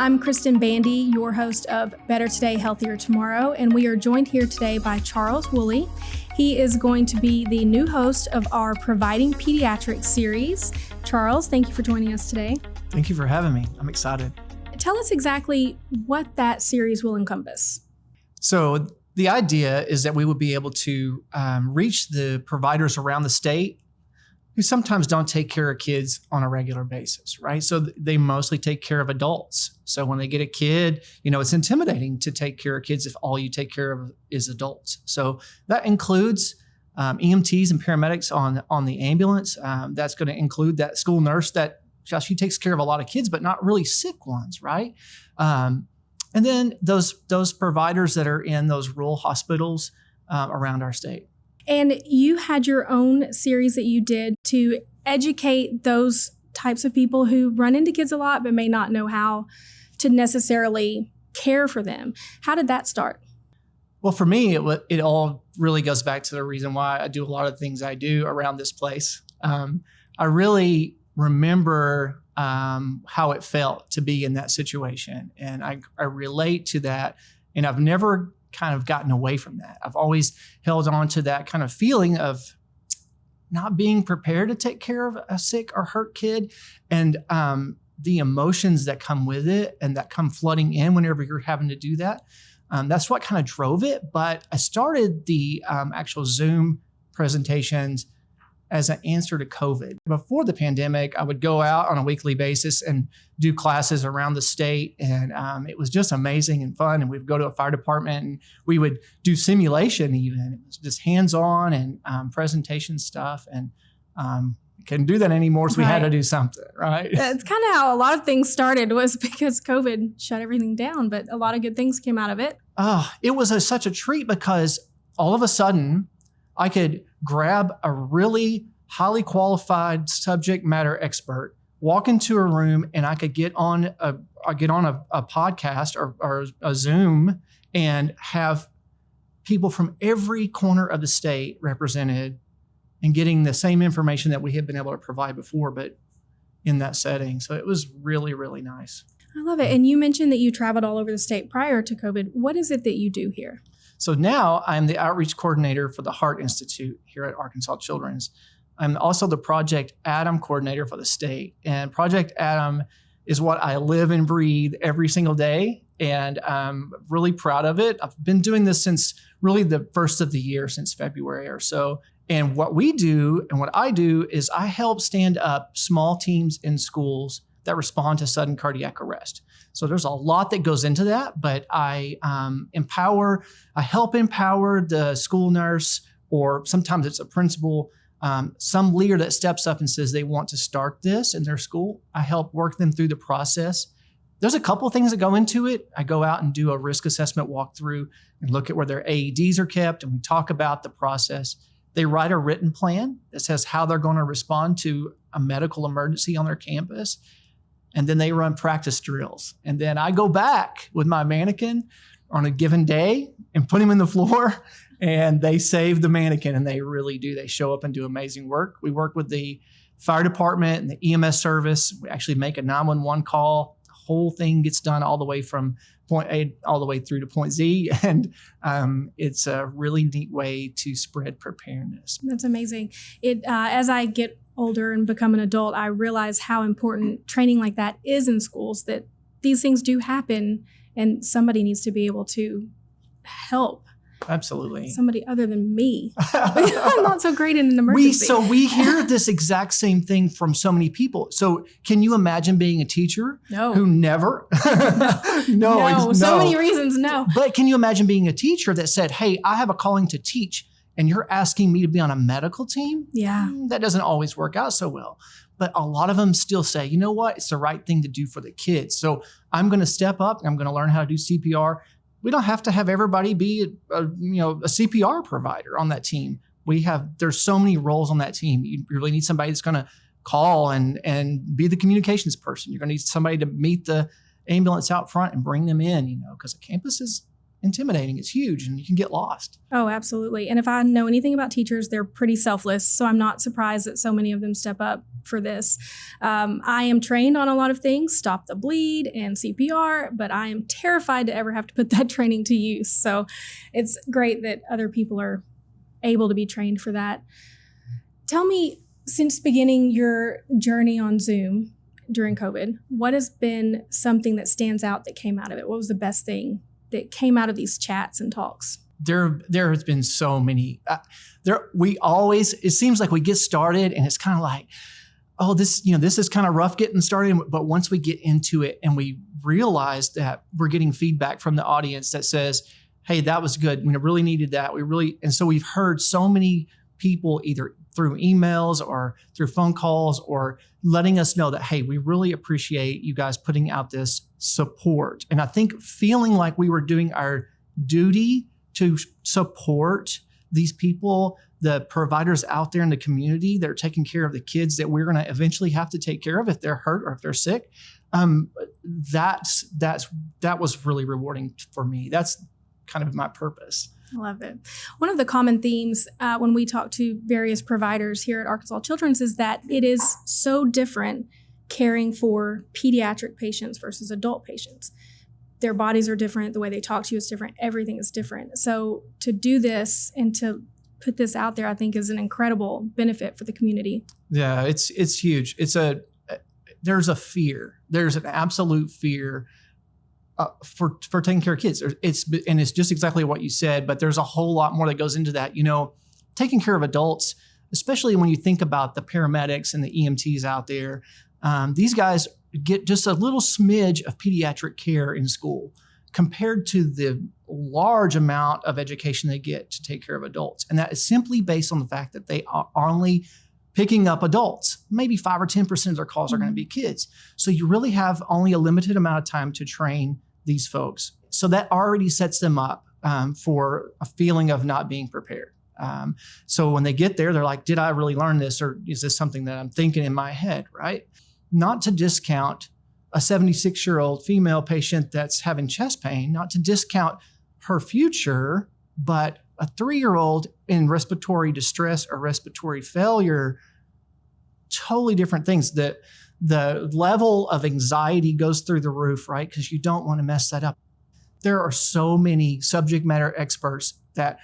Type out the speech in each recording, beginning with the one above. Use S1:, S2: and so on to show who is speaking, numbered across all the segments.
S1: I'm Kristen Bandy, your host of Better Today, Healthier Tomorrow, and we are joined here today by Charles Wooley. He is going to be the new host of our Providing Pediatrics series. Charles, thank you for joining us today.
S2: Thank you for having me. I'm excited.
S1: Tell us exactly what that series will encompass.
S2: So the idea is that we would be able to reach the providers around the state who sometimes don't take care of kids on a regular basis, right? So they mostly take care of adults. So when they get a kid, it's intimidating to take care of kids if all you take care of is adults. So that includes EMTs and paramedics on the ambulance. That's going to include that school nurse that she takes care of a lot of kids, but not really sick ones, right? And then those providers that are in those rural hospitals around our state.
S1: And you had your own series that you did to educate those types of people who run into kids a lot but may not know how to necessarily care for them. How did that start?
S2: Well, for me, it all really goes back to the reason why I do a lot of things I do around this place. I really remember how it felt to be in that situation. And I relate to that. And I've never kind of gotten away from that. I've always held on to that kind of feeling of not being prepared to take care of a sick or hurt kid, and the emotions that come with it and that come flooding in whenever you're having to do that. That's what kind of drove it. But I started the actual Zoom presentations as an answer to COVID. Before the pandemic, I would go out on a weekly basis and do classes around the state. And it was just amazing and fun. And we'd go to a fire department and we would do simulation even. It was just hands-on and presentation stuff. And couldn't do that anymore, so we had to do something, right?
S1: It's kind of how a lot of things started, was because COVID shut everything down, but a lot of good things came out of it.
S2: It was such a treat because all of a sudden I could grab a really highly qualified subject matter expert, walk into a room, and I could get on a podcast or a Zoom and have people from every corner of the state represented and getting the same information that we had been able to provide before, but in that setting. So it was really, really nice.
S1: I love it. And you mentioned that you traveled all over the state prior to COVID. What is it that you do here?
S2: So now I'm the outreach coordinator for the Heart Institute here at Arkansas Children's. I'm also the Project Adam coordinator for the state. And Project Adam is what I live and breathe every single day. And I'm really proud of it. I've been doing this since really the first of the year, since February or so. And what we do and what I do is I help stand up small teams in schools that respond to sudden cardiac arrest. So there's a lot that goes into that, but I help empower the school nurse, or sometimes it's a principal, some leader that steps up and says they want to start this in their school. I help work them through the process. There's a couple of things that go into it. I go out and do a risk assessment walkthrough and look at where their AEDs are kept, and we talk about the process. They write a written plan that says how they're going to respond to a medical emergency on their campus. And then they run practice drills. And then I go back with my mannequin on a given day and put him in the floor, and they save the mannequin, and they really do. They show up and do amazing work. We work with the fire department and the EMS service. We actually make a 911 call. The whole thing gets done all the way from point A all the way through to point Z. And it's a really neat way to spread preparedness.
S1: That's amazing. As I get older and become an adult, I realize how important training like that is in schools, that these things do happen and somebody needs to be able to help.
S2: Absolutely.
S1: Somebody other than me. I'm not so great in an emergency.
S2: We hear this exact same thing from so many people. So can you imagine being a teacher who never? No.
S1: So many reasons, no.
S2: But can you imagine being a teacher that said, hey, I have a calling to teach, and you're asking me to be on a medical team?
S1: Yeah.
S2: That doesn't always work out so well. But a lot of them still say, you know what? It's the right thing to do for the kids. So I'm going to step up and I'm going to learn how to do CPR. We don't have to have everybody be a CPR provider on that team. There's so many roles on that team. You really need somebody that's going to call and be the communications person. You're going to need somebody to meet the ambulance out front and bring them in, because a campus is intimidating. It's huge and you can get lost.
S1: Oh, absolutely. And if I know anything about teachers, they're pretty selfless. So I'm not surprised that so many of them step up for this. I am trained on a lot of things, stop the bleed and CPR, but I am terrified to ever have to put that training to use. So it's great that other people are able to be trained for that. Tell me, since beginning your journey on Zoom during COVID, what has been something that stands out that came out of it? What was the best thing that came out of these chats and talks?
S2: There has been so many. It seems like we get started and it's kind of like, oh, this is kind of rough getting started. But once we get into it and we realize that we're getting feedback from the audience that says, hey, that was good. We really needed that. And so we've heard so many people either through emails or through phone calls or letting us know that, hey, we really appreciate you guys putting out this support. And I think feeling like we were doing our duty to support these people, the providers out there in the community that are taking care of the kids that we're going to eventually have to take care of if they're hurt or if they're sick. That was really rewarding for me. That's kind of my purpose.
S1: I love it. One of the common themes when we talk to various providers here at Arkansas Children's is that it is so different caring for pediatric patients versus adult patients. Their bodies are different. The way they talk to you is different. Everything is different. So to do this and to put this out there, I think is an incredible benefit for the community. Yeah,
S2: it's huge. There's a fear. There's an absolute fear for taking care of kids. It's just exactly what you said, but there's a whole lot more that goes into that. Taking care of adults, especially when you think about the paramedics and the EMTs out there, these guys get just a little smidge of pediatric care in school compared to the large amount of education they get to take care of adults. And that is simply based on the fact that they are only picking up adults. Maybe 5 or 10% of their calls are going to be kids. So you really have only a limited amount of time to train these folks. So that already sets them up for a feeling of not being prepared. So when they get there, they're like, did I really learn this? Or is this something that I'm thinking in my head, right? Not to discount a 76-year-old female patient that's having chest pain, not to discount her future, but a 3-year-old in respiratory distress or respiratory failure, totally different things. The level of anxiety goes through the roof, right? Because you don't want to mess that up. There are so many subject matter experts that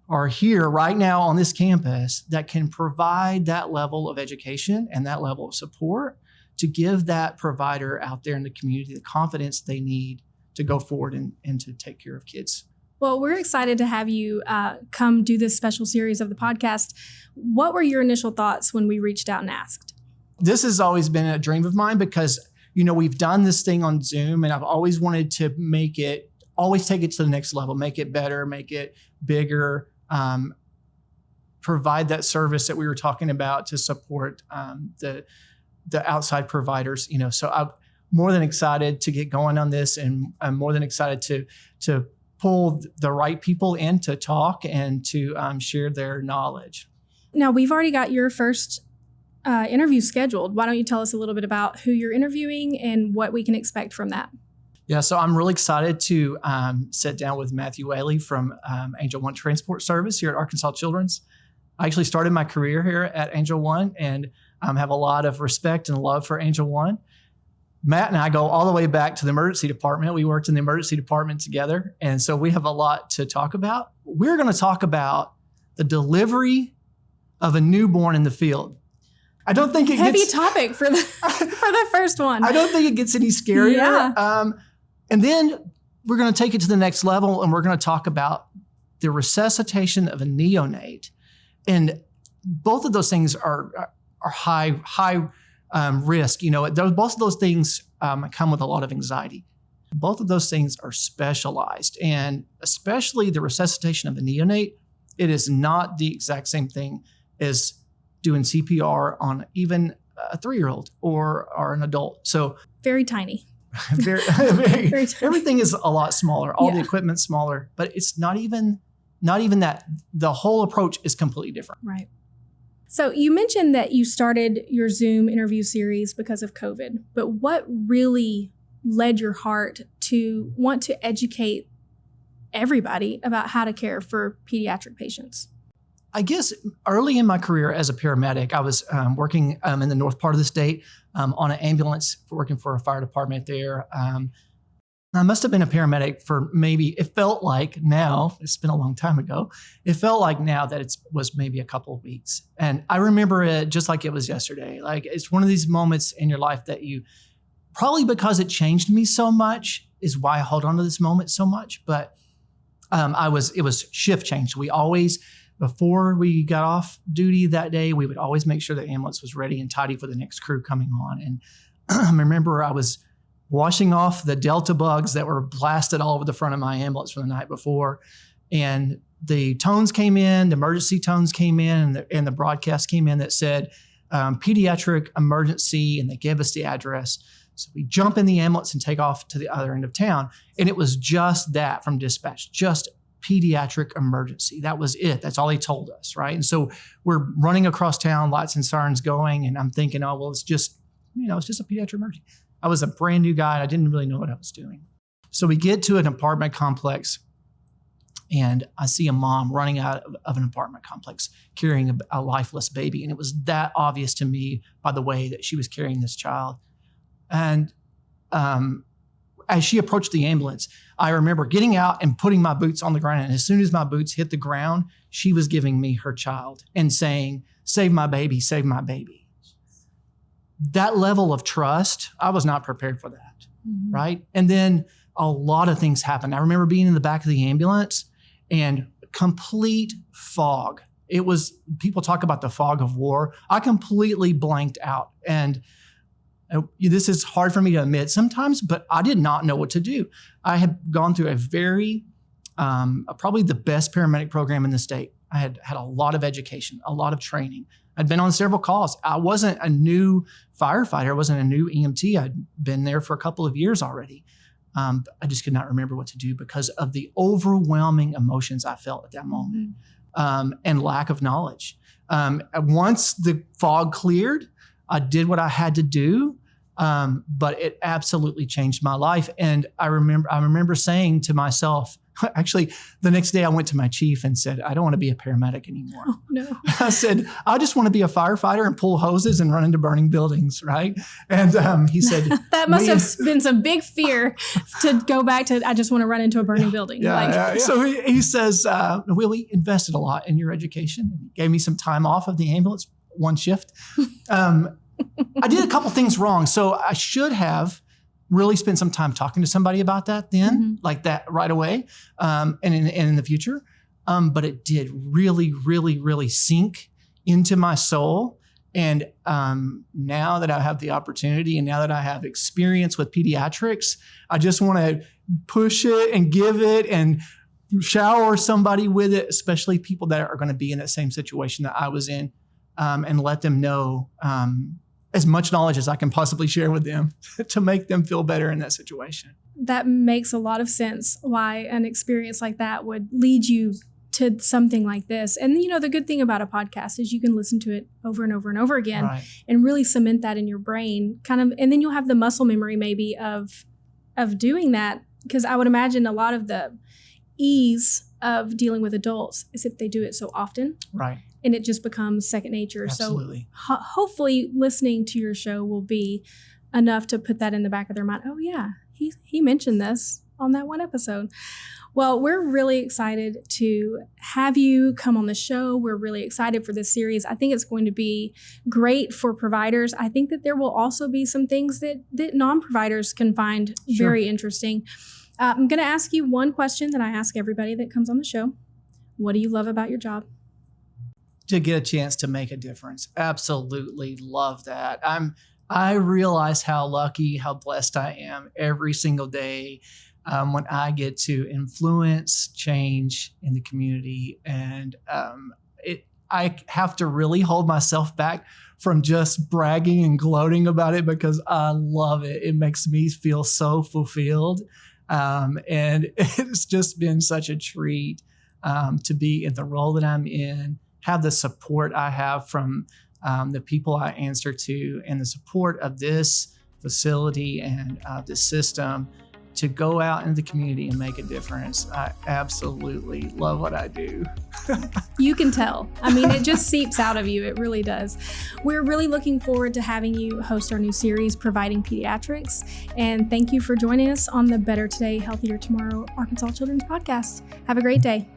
S2: are here right now on this campus that can provide that level of education and that level of support to give that provider out there in the community the confidence they need to go forward and to take care of kids.
S1: Well, we're excited to have you come do this special series of the podcast. What were your initial thoughts when we reached out and asked?
S2: This has always been a dream of mine because, we've done this thing on Zoom and I've always wanted to always take it to the next level, make it better, make it bigger, provide that service that we were talking about to support the outside providers, So I'm more than excited to get going on this, and I'm more than excited to pull the right people in to talk and to share their knowledge.
S1: Now, we've already got your first interview scheduled. Why don't you tell us a little bit about who you're interviewing and what we can expect from that?
S2: Yeah, so I'm really excited to sit down with Matthew Whaley from Angel One Transport Service here at Arkansas Children's. I actually started my career here at Angel One and have a lot of respect and love for Angel One. Matt and I go all the way back to the emergency department. We worked in the emergency department together, and so we have a lot to talk about. We're going to talk about the delivery of a newborn in the field. I don't think
S1: heavy topic for the first one.
S2: I don't think it gets any scarier.
S1: Yeah.
S2: And then we're going to take it to the next level, and we're going to talk about the resuscitation of a neonate. And both of those things are high risk. Both of those things come with a lot of anxiety. Both of those things are specialized, and especially the resuscitation of a neonate, it is not the exact same thing as doing CPR on even a 3-year-old or an adult. So
S1: very tiny.
S2: very tiny. Everything is a lot smaller. All the equipment's smaller, but it's not even that. The whole approach is completely different.
S1: Right. So you mentioned that you started your Zoom interview series because of COVID, but what really led your heart to want to educate everybody about how to care for pediatric patients?
S2: I guess early in my career as a paramedic, I was working in the north part of the state on an ambulance, working for a fire department there. I must have been a paramedic for maybe, it felt like now, it's been a long time ago, it felt like now that it was maybe a couple of weeks. And I remember it just like it was yesterday. Like it's one of these moments in your life that you, probably because it changed me so much, is why I hold on to this moment so much. But it was shift change. We always, before we got off duty that day, we would always make sure the ambulance was ready and tidy for the next crew coming on. And I remember I was washing off the Delta bugs that were blasted all over the front of my ambulance from the night before. And the tones came in, the emergency tones came in, and the broadcast came in that said, pediatric emergency, and they gave us the address. So we jump in the ambulance and take off to the other end of town. And it was just that from dispatch, just pediatric emergency. That was it. That's all they told us, right? And so we're running across town, lights and sirens going, and I'm thinking, oh, well, it's just a pediatric emergency. I was a brand new guy. I didn't really know what I was doing. So we get to an apartment complex, and I see a mom running out of an apartment complex carrying a lifeless baby. And it was that obvious to me by the way that she was carrying this child. And as she approached the ambulance, I remember getting out and putting my boots on the ground. And as soon as my boots hit the ground, she was giving me her child and saying, "Save my baby, save my baby." That level of trust, I was not prepared for that, right? And then a lot of things happened. I remember being in the back of the ambulance and complete fog. It was, people talk about the fog of war. I completely blanked out. And this is hard for me to admit sometimes, but I did not know what to do. I had gone through a very, probably the best paramedic program in the state. I had had a lot of education, a lot of training. I'd been on several calls. I wasn't a new firefighter. I wasn't a new EMT. I'd been there for a couple of years already. I just could not remember what to do because of the overwhelming emotions I felt at that moment, and lack of knowledge. Once the fog cleared, I did what I had to do, but it absolutely changed my life. And I remember saying to myself, actually, the next day I went to my chief and said, "I don't want to be a paramedic anymore."
S1: Oh, no.
S2: I said, "I just want to be a firefighter and pull hoses and run into burning buildings," right? And he said,
S1: that must have been some big fear to go back to, "I just want to run into a burning building."
S2: Yeah. So he says, "Willie invested a lot in your education." He gave me some time off of the ambulance, one shift. I did a couple things wrong. So I should have really spent some time talking to somebody about that then, like that right away, and in the future. But it did really, really, really sink into my soul. And now that I have the opportunity and now that I have experience with pediatrics, I just want to push it and give it and shower somebody with it, especially people that are going to be in that same situation that I was in, and let them know as much knowledge as I can possibly share with them to make them feel better in that situation.
S1: That makes a lot of sense why an experience like that would lead you to something like this. And, the good thing about a podcast is you can listen to it over and over and over again, right, and really cement that in your brain and then you'll have the muscle memory maybe of doing that. Because I would imagine a lot of the ease of dealing with adults is if they do it so often. Right. And it just becomes second nature.
S2: Absolutely.
S1: So hopefully listening to your show will be enough to put that in the back of their mind. Oh yeah, he mentioned this on that one episode. Well, we're really excited to have you come on the show. We're really excited for this series. I think it's going to be great for providers. I think that there will also be some things that non-providers can find very interesting. I'm going to ask you one question that I ask everybody that comes on the show. What do you love about your job?
S2: To get a chance to make a difference. Absolutely love that. I realize how lucky, how blessed I am every single day when I get to influence change in the community. And I have to really hold myself back from just bragging and gloating about it because I love it. It makes me feel so fulfilled. And it's just been such a treat to be in the role that I'm in, have the support I have from the people I answer to, and the support of this facility and this system to go out in the community and make a difference. I absolutely love what I do.
S1: You can tell. I mean, it just seeps out of you. It really does. We're really looking forward to having you host our new series, Providing Pediatrics. And thank you for joining us on the Better Today, Healthier Tomorrow Arkansas Children's Podcast. Have a great day.